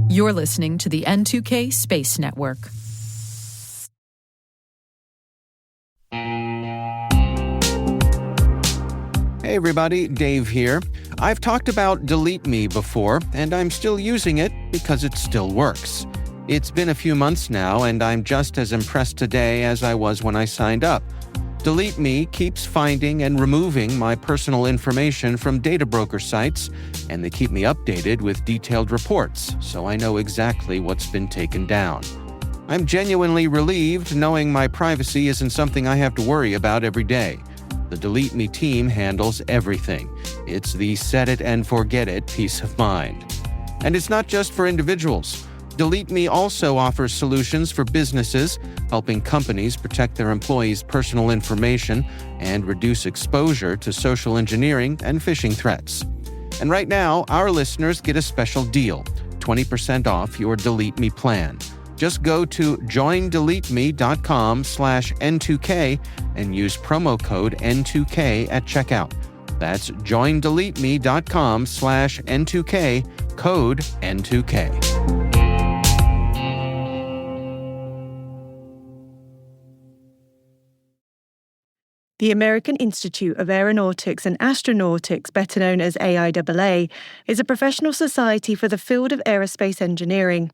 You're listening to the N2K Space Network. Hey everybody, Dave here. I've talked about Delete Me before, and I'm still using it because it still works. It's been a few months now, and I'm just as impressed today as I was when I signed up. Delete Me keeps finding and removing my personal information from data broker sites, and they keep me updated with detailed reports, so I know exactly what's been taken down. I'm genuinely relieved knowing my privacy isn't something I have to worry about every day. The Delete Me team handles everything. It's the set it and forget it peace of mind. And it's not just for individuals. Delete Me also offers solutions for businesses, helping companies protect their employees' personal information and reduce exposure to social engineering and phishing threats. And right now, our listeners get a special deal, 20% off your Delete Me plan. Just go to joindeleteme.com/N2K and use promo code N2K at checkout. That's joindeleteme.com/N2K, code N2K. The American Institute of Aeronautics and Astronautics, better known as AIAA, is a professional society for the field of aerospace engineering.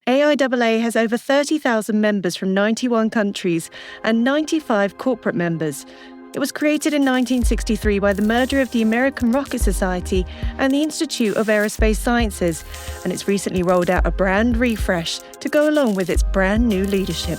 AIAA has over 30,000 members from 91 countries and 95 corporate members. It was created in 1963 by the merger of the American Rocket Society and the Institute of Aerospace Sciences, and it's recently rolled out a brand refresh to go along with its brand new leadership.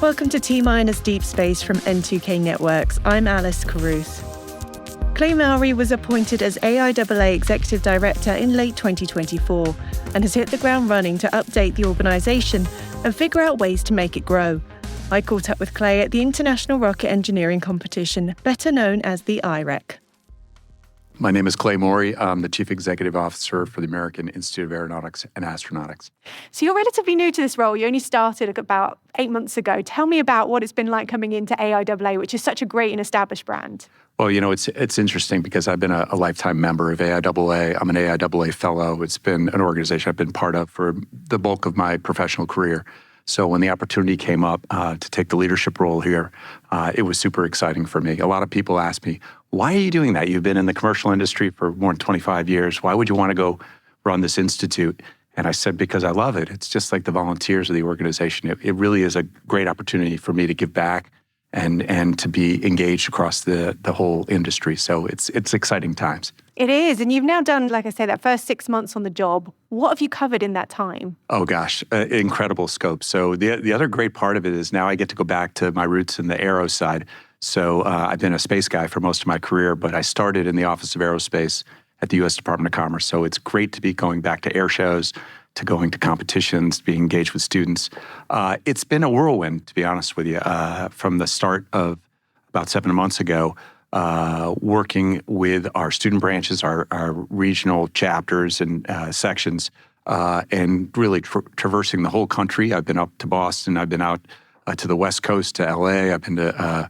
Welcome to T-Minus Deep Space from N2K Networks. I'm Alice Carruth. Clay Mowry was appointed as AIAA Executive Director in late 2024 and has hit the ground running to update the organisation and figure out ways to make it grow. I caught up with Clay at the International Rocket Engineering Competition, better known as the IREC. My name is Clay Mowry. I'm the Chief Executive Officer for the American Institute of Aeronautics and Astronautics. So you're relatively new to this role. You only started about 8 months ago. Tell me about what it's been like coming into AIAA, which is such a great and established brand. Well, you know, it's interesting because I've been a lifetime member of AIAA. I'm an AIAA fellow. It's been an organization I've been part of for the bulk of my professional career. So when the opportunity came up to take the leadership role here, it was super exciting for me. A lot of people ask me, why are you doing that? You've been in the commercial industry for more than 25 years. Why would you want to go run this institute? And I said, because I love it. It's just like the volunteers of the organization. It really is a great opportunity for me to give back and to be engaged across the whole industry. So it's exciting times. It is. And you've now done, like I said, that first 6 months on the job. What have you covered in that time? Oh, gosh, incredible scope. So the other great part of it is now I get to go back to my roots in the aero side. So I've been a space guy for most of my career, but I started in the Office of Aerospace at the U.S. Department of Commerce. So it's great to be going back to air shows, to going to competitions, being engaged with students. It's been a whirlwind, to be honest with you, from the start of about 7 months ago, working with our student branches, our regional chapters and sections, and really traversing the whole country. I've been up to Boston. I've been out to the West Coast, to L.A. I've been to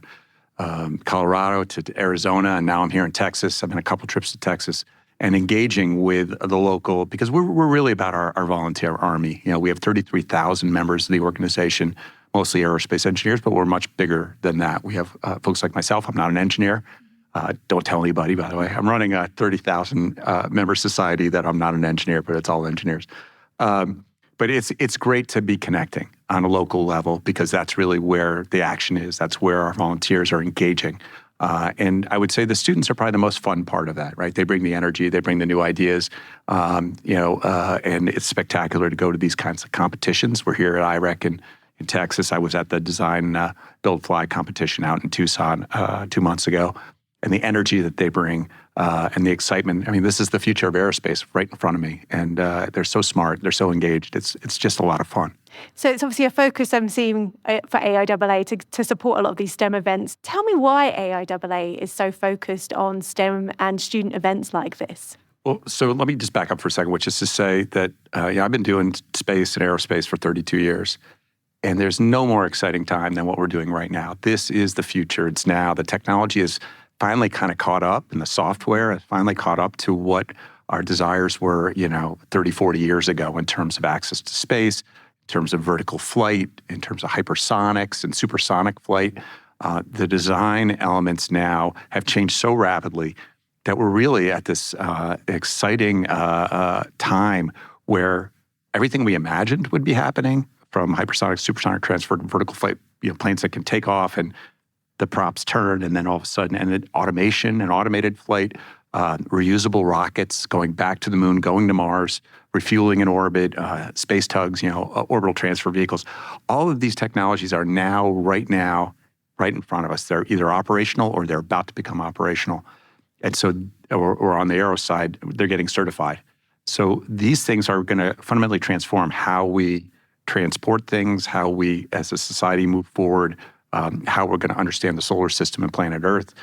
Colorado, to Arizona, and now I'm here in Texas. I've been a couple trips to Texas and engaging with the local, because we're really about our volunteer army. You know, we have 33,000 members of the organization, mostly aerospace engineers, but we're much bigger than that. We have folks like myself. I'm not an engineer. Don't tell anybody, by the way. I'm running a 30,000 member society that I'm not an engineer, but it's all engineers. But it's great to be connecting on a local level because that's really where the action is. That's where our volunteers are engaging. And I would say the students are probably the most fun part of that, right? They bring the energy, they bring the new ideas, and it's spectacular to go to these kinds of competitions. We're here at IREC in Texas. I was at the design build fly competition out in Tucson 2 months ago. and the energy that they bring and the excitement. I mean, this is the future of aerospace right in front of me. And they're so smart. They're so engaged. It's just a lot of fun. So it's obviously a focus I'm seeing for AIAA to support a lot of these STEM events. Tell me why AIAA is so focused on STEM and student events like this. Well, so let me just back up for a second, which is to say that I've been doing space and aerospace for 32 years. And there's no more exciting time than what we're doing right now. This is the future. It's now. The technology is finally kind of caught up, and the software has finally caught up to what our desires were, 30, 40 years ago in terms of access to space, in terms of vertical flight, in terms of hypersonics and supersonic flight. The design elements now have changed so rapidly that we're really at this exciting time where everything we imagined would be happening, from hypersonic, supersonic transfer to vertical flight, planes that can take off and the props turn, and then all of a sudden, and then automation and automated flight, reusable rockets going back to the moon, going to Mars, refueling in orbit, space tugs, orbital transfer vehicles. All of these technologies are right now, right in front of us. They're either operational or they're about to become operational. And so, or on the aero side, they're getting certified. So these things are going to fundamentally transform how we transport things, how we as a society move forward, how we're going to understand the solar system and planet Earth,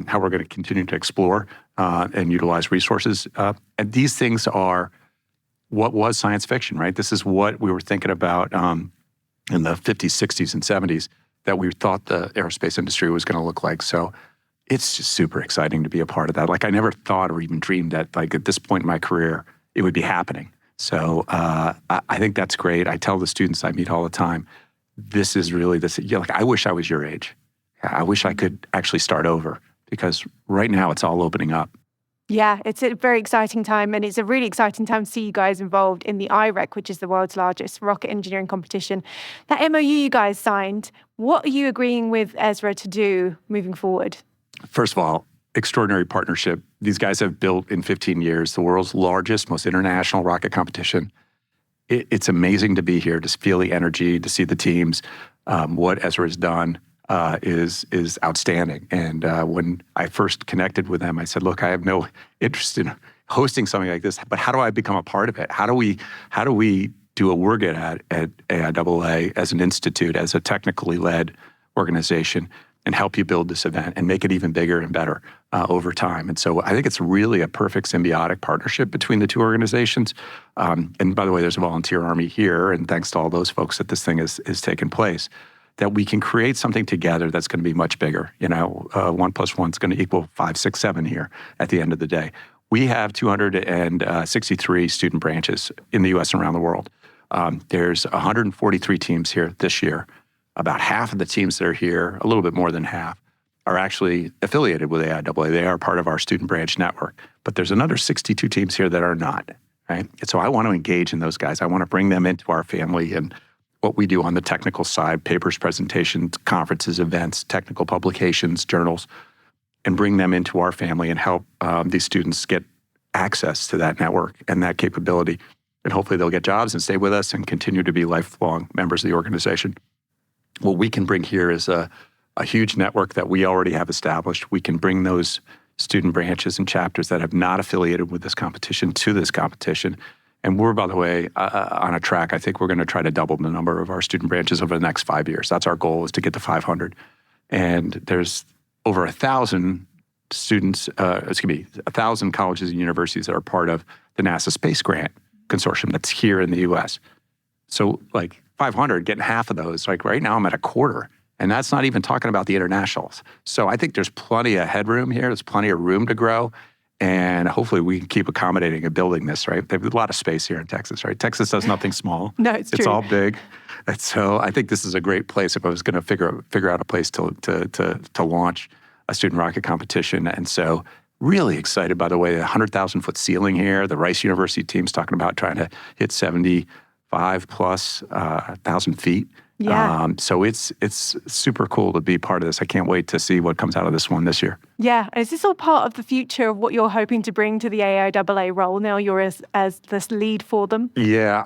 how we're going to continue to explore and utilize resources. And these things are what was science fiction, right? This is what we were thinking about in the 50s, 60s, and 70s that we thought the aerospace industry was going to look like. So it's just super exciting to be a part of that. Like, I never thought or even dreamed that, like, at this point in my career, it would be happening. So I think that's great. I tell the students I meet all the time, this is really this. I wish I was your age. I wish I could actually start over, because right now it's all opening up. Yeah, it's a very exciting time, and it's a really exciting time to see you guys involved in the IREC, which is the world's largest rocket engineering competition. That MOU you guys signed, what are you agreeing with Ezra to do moving forward? First of all, extraordinary partnership. These guys have built in 15 years the world's largest, most international rocket competition. It's amazing to be here, to feel the energy, to see the teams. What Ezra has done is outstanding. And when I first connected with them, I said, look, I have no interest in hosting something like this, but how do I become a part of it? How do we do what we're good at AIAA as an institute, as a technically led organization, and help you build this event and make it even bigger and better over time? And so I think it's really a perfect symbiotic partnership between the two organizations. And by the way, there's a volunteer army here, and thanks to all those folks that this thing is taking place, that we can create something together that's going to be much bigger. 1 + 1 is going to equal 5, 6, 7 here at the end of the day. We have 263 student branches in the U.S. and around the world. There's 143 teams here this year. About half of the teams that are here, a little bit more than half, are actually affiliated with AIAA. They are part of our student branch network. But there's another 62 teams here that are not, right? And so I want to engage in those guys. I want to bring them into our family and what we do on the technical side, papers, presentations, conferences, events, technical publications, journals, and bring them into our family and help these students get access to that network and that capability. And hopefully they'll get jobs and stay with us and continue to be lifelong members of the organization. What we can bring here is a huge network that we already have established. We can bring those student branches and chapters that have not affiliated with this competition to this competition. And we're, by the way, on a track. I think we're going to try to double the number of our student branches over the next 5 years. That's our goal, is to get to 500. And there's over 1,000 students, 1,000 colleges and universities that are part of the NASA Space Grant Consortium that's here in the U.S. So, 500, getting half of those. Right now I'm at a quarter, and that's not even talking about the internationals. So I think there's plenty of headroom here. There's plenty of room to grow, and hopefully we can keep accommodating and building this, right? There's a lot of space here in Texas, right? Texas does nothing small. No, it's true. It's all big. And so I think this is a great place if I was going to figure out a place to launch a student rocket competition. And so really excited, by the way, the 100,000-foot ceiling here. The Rice University team's talking about trying to hit 75 plus 1,000 feet. Yeah. So it's super cool to be part of this. I can't wait to see what comes out of this one this year. Yeah. Is this all part of the future of what you're hoping to bring to the AIAA role now you're as this lead for them? Yeah,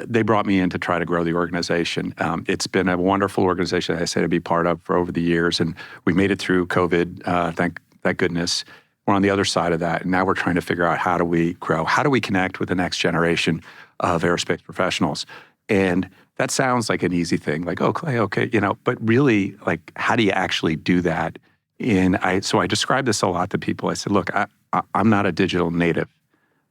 they brought me in to try to grow the organization. It's been a wonderful organization, I say, to be part of for over the years, and we made it through COVID, thank goodness. We're on the other side of that, and now we're trying to figure out how do we grow? How do we connect with the next generation of aerospace professionals? And that sounds like an easy thing, like, oh, Clay, okay, but really, like, how do you actually do that? So I describe this a lot to people. I said, look, I'm not a digital native.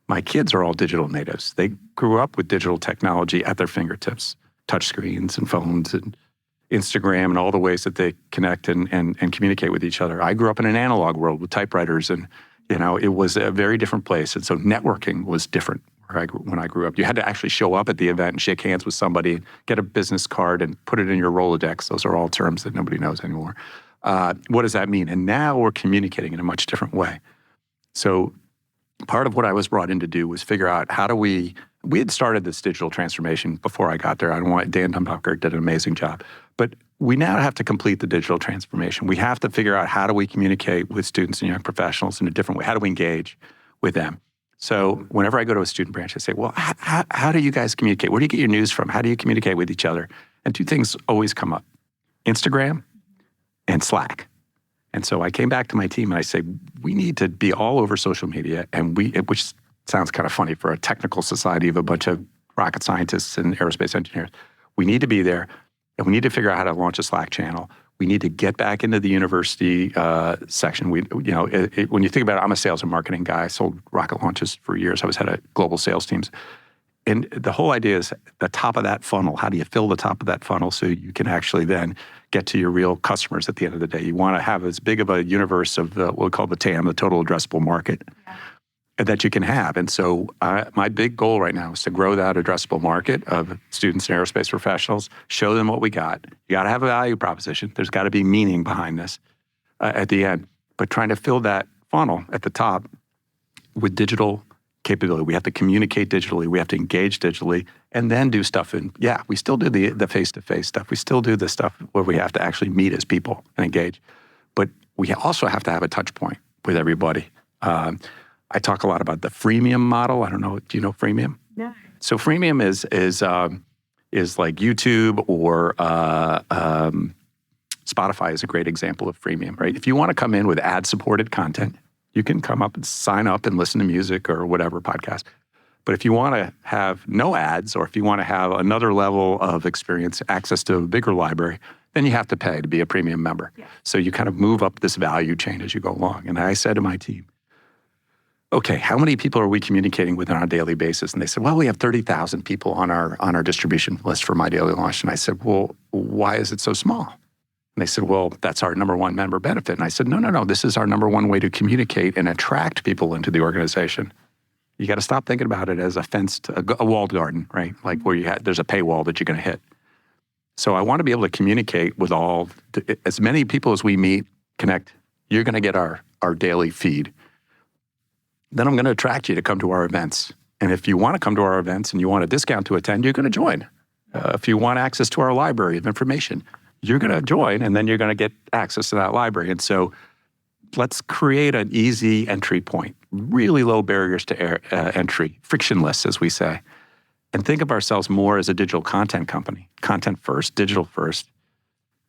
My kids are all digital natives. They grew up with digital technology at their fingertips, touchscreens and phones and Instagram and all the ways that they connect and communicate with each other. I grew up in an analog world with typewriters, and it was a very different place. And so networking was different when I grew up. You had to actually show up at the event and shake hands with somebody, get a business card and put it in your Rolodex. Those are all terms that nobody knows anymore. What does that mean? And now we're communicating in a much different way. So part of what I was brought in to do was figure out how do we had started this digital transformation before I got there. Dan Dumbucker did an amazing job. But we now have to complete the digital transformation. We have to figure out how do we communicate with students and young professionals in a different way? How do we engage with them? So whenever I go to a student branch, I say, well, how do you guys communicate? Where do you get your news from? How do you communicate with each other? And two things always come up: Instagram and Slack. And so I came back to my team and I say, we need to be all over social media, which sounds kind of funny for a technical society of a bunch of rocket scientists and aerospace engineers. We need to be there, and we need to figure out how to launch a Slack channel. We need to get back into the university section. When you think about it, I'm a sales and marketing guy. I sold rocket launches for years. I was head of global sales teams. And the whole idea is the top of that funnel. How do you fill the top of that funnel so you can actually then get to your real customers at the end of the day? You want to have as big of a universe of what we call the TAM, the total addressable market, that you can have. And so my big goal right now is to grow that addressable market of students and aerospace professionals, show them what we got. You got to have a value proposition. There's got to be meaning behind this at the end. But trying to fill that funnel at the top with digital capability. We have to communicate digitally. We have to engage digitally, and then do stuff. And we still do the face-to-face stuff. We still do the stuff where we have to actually meet as people and engage. But we also have to have a touch point with everybody. I talk a lot about the freemium model. I don't know. Do you know freemium? No. So freemium is like YouTube or Spotify is a great example of freemium, right? If you want to come in with ad-supported content, you can come up and sign up and listen to music or whatever podcast. But if you want to have no ads, or if you want to have another level of experience, access to a bigger library, then you have to pay to be a premium member. Yeah. So you kind of move up this value chain as you go along. And I said to my team, okay, how many people are we communicating with on a daily basis? And they said, well, we have 30,000 people on our distribution list for My Daily Launch. And I said, well, why is it so small? And they said, well, that's our number one member benefit. And I said, no, this is our number one way to communicate and attract people into the organization. You got to stop thinking about it as a walled garden, right? Like where there's a paywall that you're going to hit. So I want to be able to communicate with as many people as we meet, connect. You're going to get our daily feed. Then I'm going to attract you to come to our events. And if you want to come to our events and you want a discount to attend, you're going to join. If you want access to our library of information, you're going to join, and then you're going to get access to that library. And so let's create an easy entry point, really low barriers to entry, frictionless, as we say, and think of ourselves more as a digital content company, content first, digital first,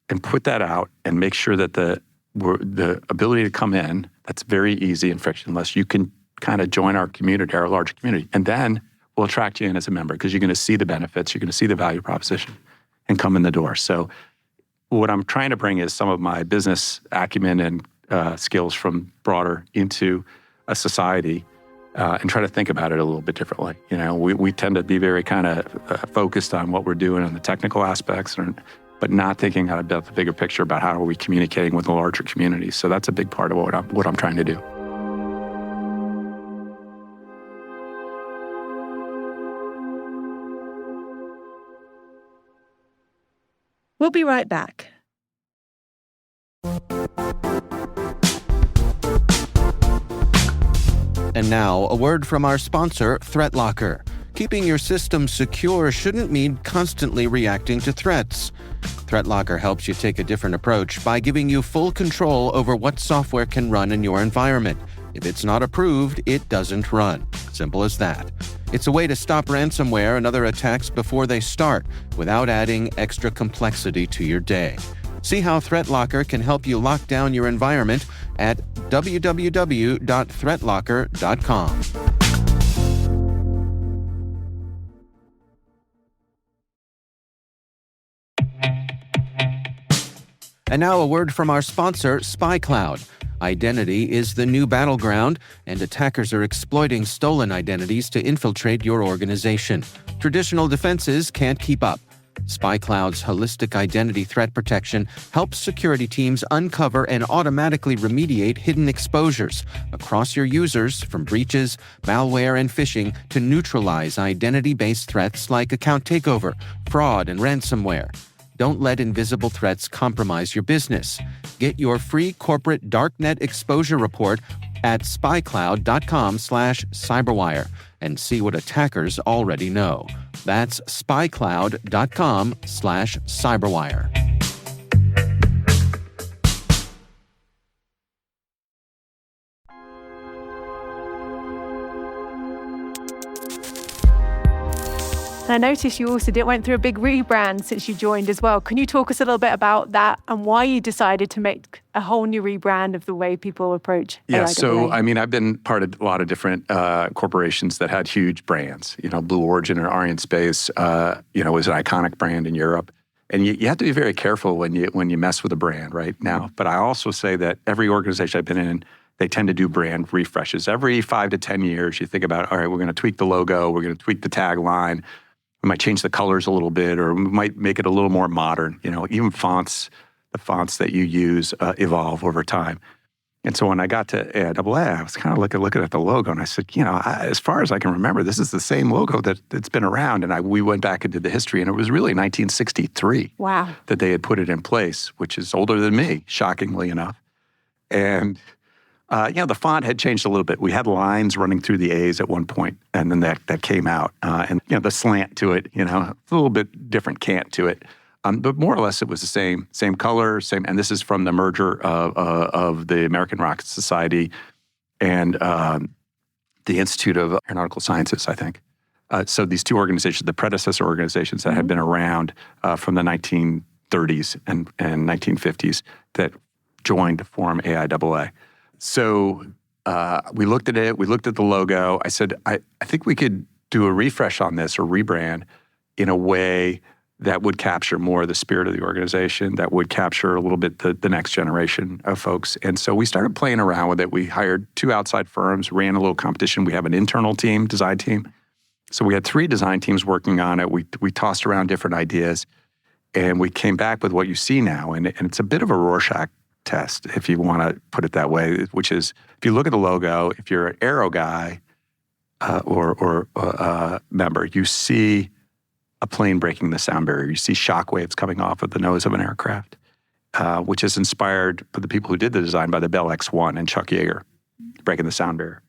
and put that out and make sure that the ability to come in, that's very easy and frictionless. You can kind of join our community, our large community, and then we'll attract you in as a member because you're going to see the benefits, you're going to see the value proposition, and come in the door. So what I'm trying to bring is some of my business acumen and skills from broader into a society and try to think about it a little bit differently. You know, we tend to be very kind of focused on what we're doing on the technical aspects, but not thinking about the bigger picture about how are we communicating with a larger community. So that's a big part of what I'm trying to do. We'll be right back. And now, a word from our sponsor, ThreatLocker. Keeping your system secure shouldn't mean constantly reacting to threats. ThreatLocker helps you take a different approach by giving you full control over what software can run in your environment. If it's not approved, it doesn't run. Simple as that. It's a way to stop ransomware and other attacks before they start, without adding extra complexity to your day. See how ThreatLocker can help you lock down your environment at www.threatlocker.com. And now a word from our sponsor, SpyCloud. Identity is the new battleground, and attackers are exploiting stolen identities to infiltrate your organization. Traditional defenses can't keep up. SpyCloud's holistic identity threat protection helps security teams uncover and automatically remediate hidden exposures across your users, from breaches, malware, and phishing to neutralize identity-based threats like account takeover, fraud, and ransomware. Don't let invisible threats compromise your business. Get your free corporate darknet exposure report at spycloud.com/cyberwire and see what attackers already know. That's spycloud.com/cyberwire. I noticed you also went through a big rebrand since you joined as well. Can you talk us a little bit about that and why you decided to make a whole new rebrand of the way people approach Yeah, AIAA? so I've been part of a lot of different corporations that had huge brands. Blue Origin or Arianespace, was an iconic brand in Europe. And you have to be very careful when you mess with a brand right now. But I also say that every organization I've been in, they tend to do brand refreshes. Every 5 to 10 years, you think about, all right, we're going to tweak the logo, we're going to tweak the tagline, we might change the colors a little bit, or we might make it a little more modern. Even fonts, the fonts that you use evolve over time. And so when I got to AIAA, I was kind of looking at the logo, and I said, as far as I can remember, this is the same logo that's been around. And we went back into the history, and it was really 1963 that they had put it in place, which is older than me, shockingly enough. And the font had changed a little bit. We had lines running through the A's at one point, and then that came out. And the slant to it, a little bit different cant to it. But more or less, it was the same color, same. And this is from the merger of the American Rocket Society and the Institute of Aeronautical Sciences, I think. So these two organizations, the predecessor organizations that had been around from the 1930s and 1950s, that joined to form AIAA. So we looked at it, we looked at the logo. I said, I think we could do a refresh on this or rebrand in a way that would capture more of the spirit of the organization, that would capture a little bit the next generation of folks. And so we started playing around with it. We hired 2 outside firms, ran a little competition. We have an internal team, design team. So we had 3 design teams working on it. We tossed around different ideas, and we came back with what you see now. And it's a bit of a Rorschach test, if you want to put it that way, which is, if you look at the logo, if you're an aero guy or member, you see a plane breaking the sound barrier. You see shock waves coming off of the nose of an aircraft, which is inspired by the people who did the design by the Bell X-1 and Chuck Yeager breaking the sound barrier.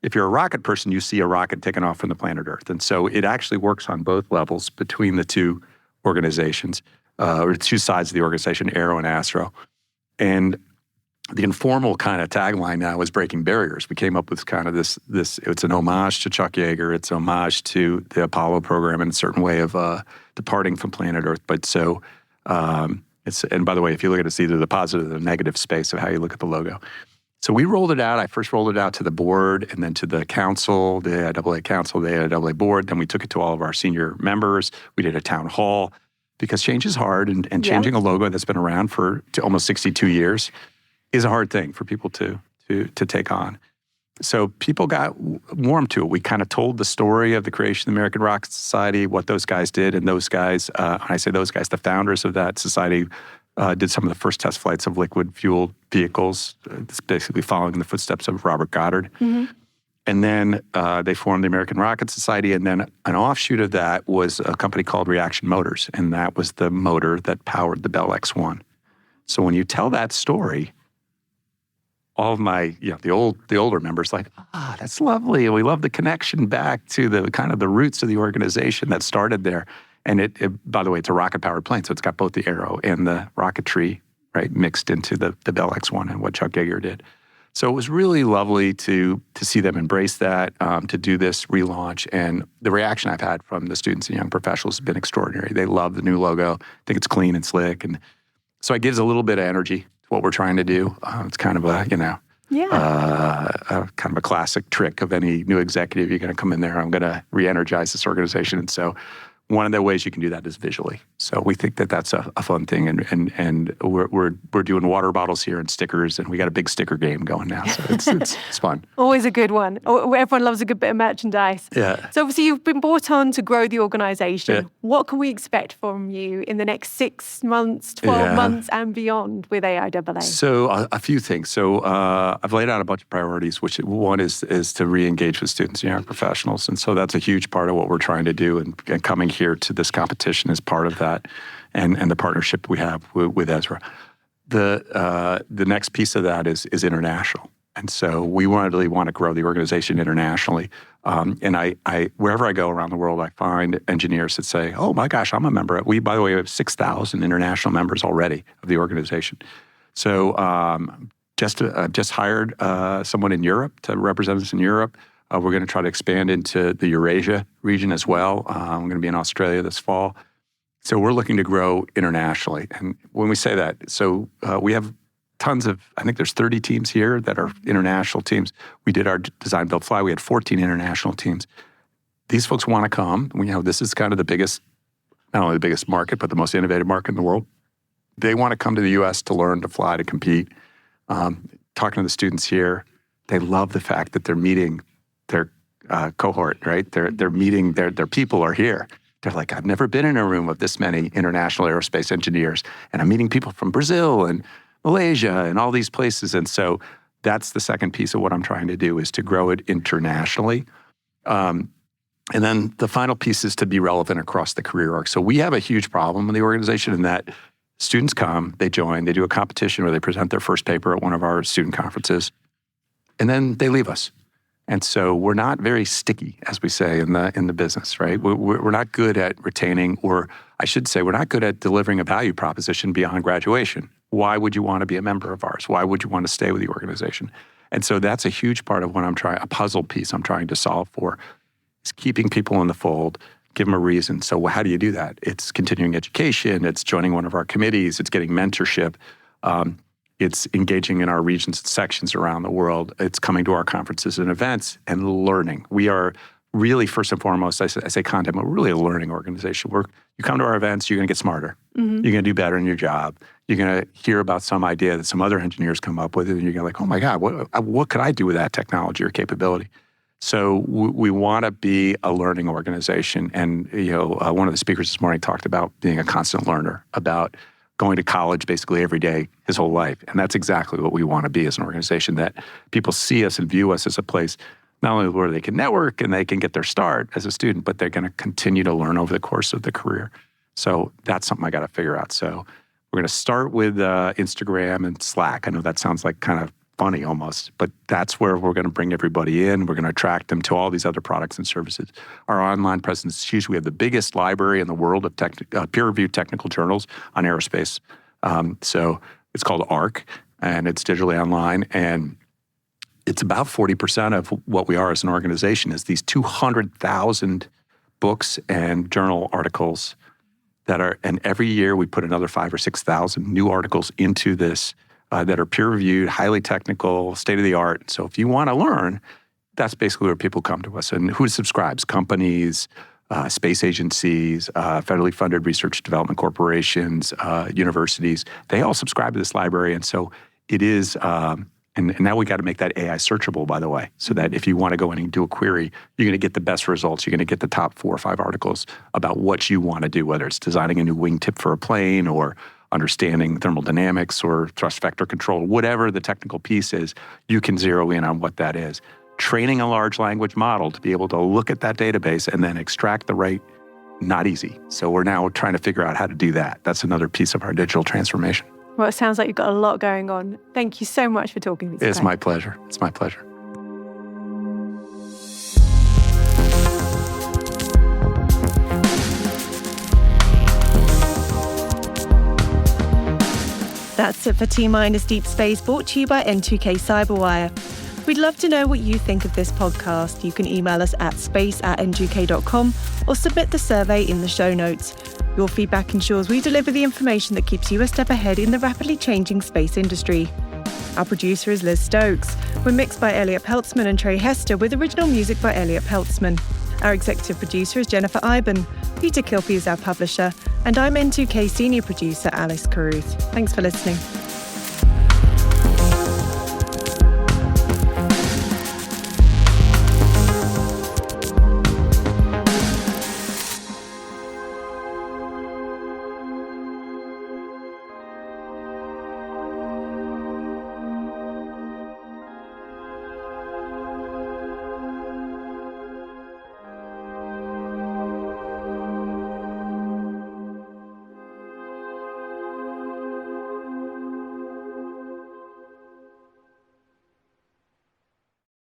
If you're a rocket person, you see a rocket taking off from the planet Earth. And so it actually works on both levels between the two organizations, or 2 sides of the organization, Aero and Astro. And the informal kind of tagline now is breaking barriers. We came up with kind of this. It's an homage to Chuck Yeager. It's an homage to the Apollo program in a certain way of departing from planet Earth. But so and by the way, if you look at it, it's either the positive or the negative space of how you look at the logo. So we rolled it out. I first rolled it out to the board and then to the council, the AIAA council, the AIAA board. Then we took it to all of our senior members. We did a town hall, because change is hard, and changing a logo that's been around for almost 62 years is a hard thing for people to take on. So people got warm to it. We kind of told the story of the creation of the American Rocket Society, what those guys did, and those guys, when I say those guys, the founders of that society did some of the first test flights of liquid-fueled vehicles, basically following in the footsteps of Robert Goddard. Mm-hmm. And then they formed the American Rocket Society, and then an offshoot of that was a company called Reaction Motors, and that was the motor that powered the Bell X-1. So when you tell that story, all of my, the older members like, that's lovely. We love the connection back to the kind of the roots of the organization that started there. And it by the way, it's a rocket-powered plane, so it's got both the aero and the rocketry, right, mixed into the Bell X-1 and what Chuck Yeager did. So it was really lovely to see them embrace that, to do this relaunch. And the reaction I've had from the students and young professionals has been extraordinary. They love the new logo, think it's clean and slick. And so it gives a little bit of energy to what we're trying to do. It's kind of a, kind of a classic trick of any new executive. You're going to come in there, I'm going to re-energize this organization. And so one of the ways you can do that is visually. So we think that that's a fun thing, and we're doing water bottles here and stickers, and we got a big sticker game going now. So it's fun. Always a good one. Everyone loves a good bit of merchandise. Yeah. So obviously you've been brought on to grow the organisation. Yeah. What can we expect from you in the next 6 months, 12 months, and beyond with AIAA? So a few things. So I've laid out a bunch of priorities. Which one is to re-engage with students and young professionals, and so that's a huge part of what we're trying to do. And coming here to this competition is part of that, and the partnership we have with Ezra. The next piece of that is international, and so we really want to grow the organization internationally. And I wherever I go around the world, I find engineers that say, "Oh my gosh, I'm a member." By the way, we have 6,000 international members already of the organization. So just hired someone in Europe to represent us in Europe. We're going to try to expand into the Eurasia region as well. I'm going to be in Australia this fall. So we're looking to grow internationally. And when we say that, so we have tons of, I think there's 30 teams here that are international teams. We did our design, build, fly. We had 14 international teams. These folks want to come. This is kind of the biggest, not only the biggest market, but the most innovative market in the world. They want to come to the U.S. to learn, to fly, to compete. Talking to the students here, they love the fact that they're meeting their cohort, right? They're meeting their people are here. They're like, I've never been in a room of this many international aerospace engineers, and I'm meeting people from Brazil and Malaysia and all these places. And so that's the second piece of what I'm trying to do, is to grow it internationally. And then the final piece is to be relevant across the career arc. So we have a huge problem in the organization in that students come, they join, they do a competition where they present their first paper at one of our student conferences, and then they leave us. And so we're not very sticky, as we say in the business, right? We're not good at retaining, or I should say, we're not good at delivering a value proposition beyond graduation. Why would you want to be a member of ours? Why would you want to stay with the organization? And so that's a huge part of what a puzzle piece I'm trying to solve for, is keeping people in the fold, give them a reason. So how do you do that? It's continuing education, it's joining one of our committees, it's getting mentorship, it's engaging in our regions and sections around the world. It's coming to our conferences and events and learning. We are really, first and foremost, I say content, but we're really a learning organization. You come to our events, you're going to get smarter. Mm-hmm. You're going to do better in your job. You're going to hear about some idea that some other engineers come up with, and you're going to like, oh my God, what could I do with that technology or capability? So we want to be a learning organization. And one of the speakers this morning talked about being a constant learner, about going to college basically every day his whole life. And that's exactly what we want to be as an organization, that people see us and view us as a place not only where they can network and they can get their start as a student, but they're going to continue to learn over the course of the career. So that's something I got to figure out. So we're going to start with Instagram and Slack. I know that sounds like kind of funny almost, but that's where we're going to bring everybody in. We're going to attract them to all these other products and services. Our online presence is huge. We have the biggest library in the world of peer-reviewed technical journals on aerospace. So it's called ARC, and it's digitally online. And it's about 40% of what we are as an organization, is these 200,000 books and journal articles and every year we put another 5,000 or 6,000 new articles into this that are peer-reviewed, highly technical, state-of-the-art. So if you want to learn, that's basically where people come to us. And who subscribes? Companies, space agencies, federally funded research development corporations, universities. They all subscribe to this library. And so it is, and now we got to make that AI searchable, by the way, so that if you want to go in and do a query, you're going to get the best results. You're going to get the top 4 or 5 articles about what you want to do, whether it's designing a new wingtip for a plane or understanding thermodynamics or thrust vector control, whatever the technical piece is, you can zero in on what that is. Training a large language model to be able to look at that database and then extract the not easy. So we're now trying to figure out how to do that. That's another piece of our digital transformation. Well, it sounds like you've got a lot going on. Thank you so much for talking to me today. It's my pleasure. It's my pleasure. That's it for T-Minus Deep Space, brought to you by N2K Cyberwire. We'd love to know what you think of this podcast. You can email us at space@n2k.com or submit the survey in the show notes. Your feedback ensures we deliver the information that keeps you a step ahead in the rapidly changing space industry. Our producer is Liz Stokes. We're mixed by Elliot Peltzman and Trey Hester, with original music by Elliot Peltzman. Our executive producer is Jennifer Iben. Peter Kilpie is our publisher. And I'm N2K senior producer Alice Carruth. Thanks for listening.